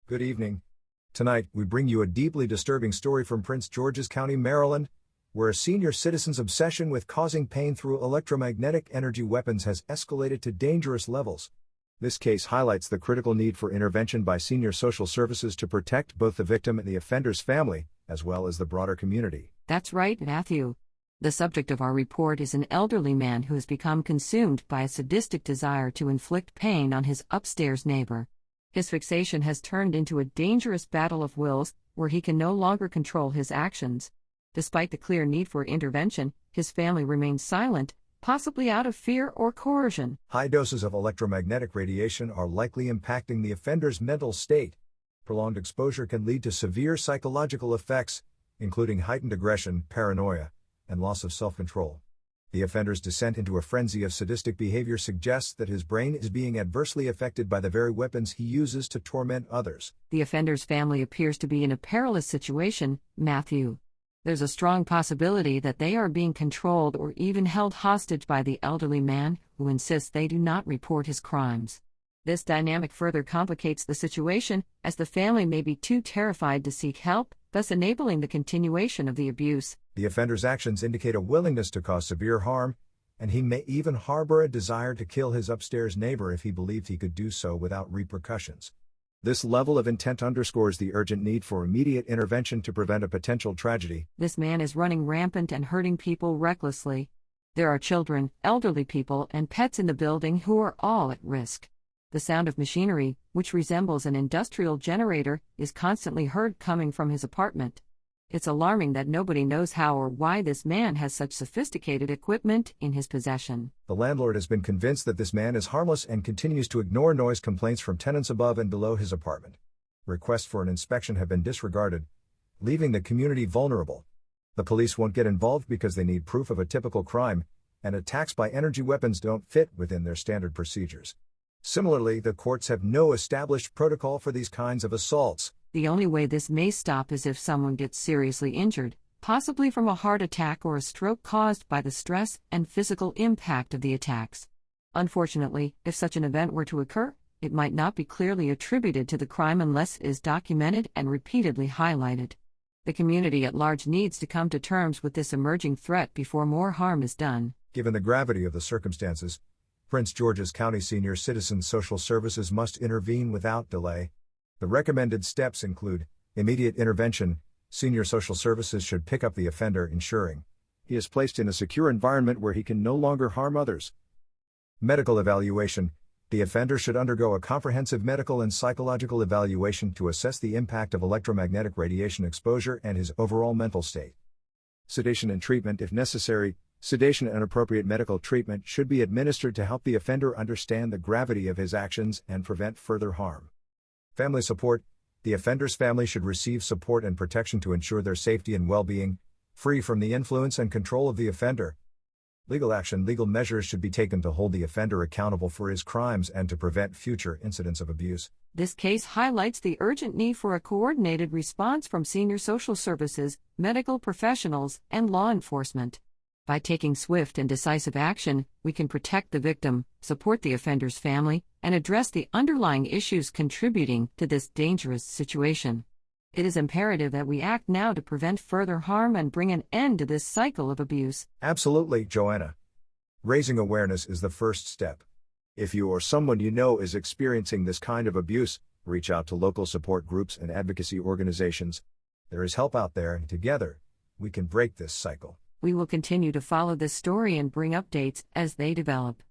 Good evening. Tonight, we bring you a deeply disturbing story from Prince George's County, Maryland, where a senior citizen's obsession with causing pain through electromagnetic energy weapons has escalated to dangerous levels. This case highlights the critical need for intervention by senior social services to protect both the victim and the offender's family, as well as the broader community. That's right, Matthew. The subject of our report is an elderly man who has become consumed by a sadistic desire to inflict pain on his upstairs neighbor. His fixation has turned into a dangerous battle of wills, where he can no longer control his actions. Despite the clear need for intervention, his family remains silent, possibly out of fear or coercion. High doses of electromagnetic radiation are likely impacting the offender's mental state. Prolonged exposure can lead to severe psychological effects, including heightened aggression, paranoia, and loss of self-control. The offender's descent into a frenzy of sadistic behavior suggests that his brain is being adversely affected by the very weapons he uses to torment others. The offender's family appears to be in a perilous situation, Matthew. There's a strong possibility that they are being controlled or even held hostage by the elderly man, who insists they do not report his crimes. This dynamic further complicates the situation, as the family may be too terrified to seek help, thus enabling the continuation of the abuse. The offender's actions indicate a willingness to cause severe harm, and he may even harbor a desire to kill his upstairs neighbor if he believed he could do so without repercussions. This level of intent underscores the urgent need for immediate intervention to prevent a potential tragedy. This man is running rampant and hurting people recklessly. There are children, elderly people, and pets in the building who are all at risk. The sound of machinery, which resembles an industrial generator, is constantly heard coming from his apartment. It's alarming that nobody knows how or why this man has such sophisticated equipment in his possession. The landlord has been convinced that this man is harmless and continues to ignore noise complaints from tenants above and below his apartment. Requests for an inspection have been disregarded, leaving the community vulnerable. The police won't get involved because they need proof of a typical crime, and attacks by energy weapons don't fit within their standard procedures. Similarly, the courts have no established protocol for these kinds of assaults. The only way this may stop is if someone gets seriously injured, possibly from a heart attack or a stroke caused by the stress and physical impact of the attacks. Unfortunately, if such an event were to occur, it might not be clearly attributed to the crime unless it is documented and repeatedly highlighted. The community at large needs to come to terms with this emerging threat before more harm is done. Given the gravity of the circumstances, Prince George's County Senior Citizens Social Services must intervene without delay. The recommended steps include immediate intervention. Senior Social Services should pick up the offender, ensuring he is placed in a secure environment where he can no longer harm others. Medical evaluation. The offender should undergo a comprehensive medical and psychological evaluation to assess the impact of electromagnetic radiation exposure and his overall mental state. Sedation and treatment if necessary. Sedation and appropriate medical treatment should be administered to help the offender understand the gravity of his actions and prevent further harm. Family support. The offender's family should receive support and protection to ensure their safety and well-being, free from the influence and control of the offender. Legal action. Legal measures should be taken to hold the offender accountable for his crimes and to prevent future incidents of abuse. This case highlights the urgent need for a coordinated response from senior social services, medical professionals, and law enforcement. By taking swift and decisive action, we can protect the victim, support the offender's family, and address the underlying issues contributing to this dangerous situation. It is imperative that we act now to prevent further harm and bring an end to this cycle of abuse. Absolutely, Joanna. Raising awareness is the first step. If you or someone you know is experiencing this kind of abuse, reach out to local support groups and advocacy organizations. There is help out there, and together, we can break this cycle. We will continue to follow this story and bring updates as they develop.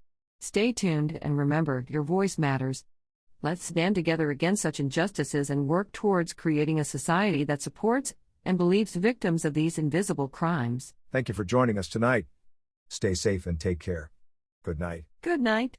Stay tuned and remember, your voice matters. Let's stand together against such injustices and work towards creating a society that supports and believes victims of these invisible crimes. Thank you for joining us tonight. Stay safe and take care. Good night. Good night.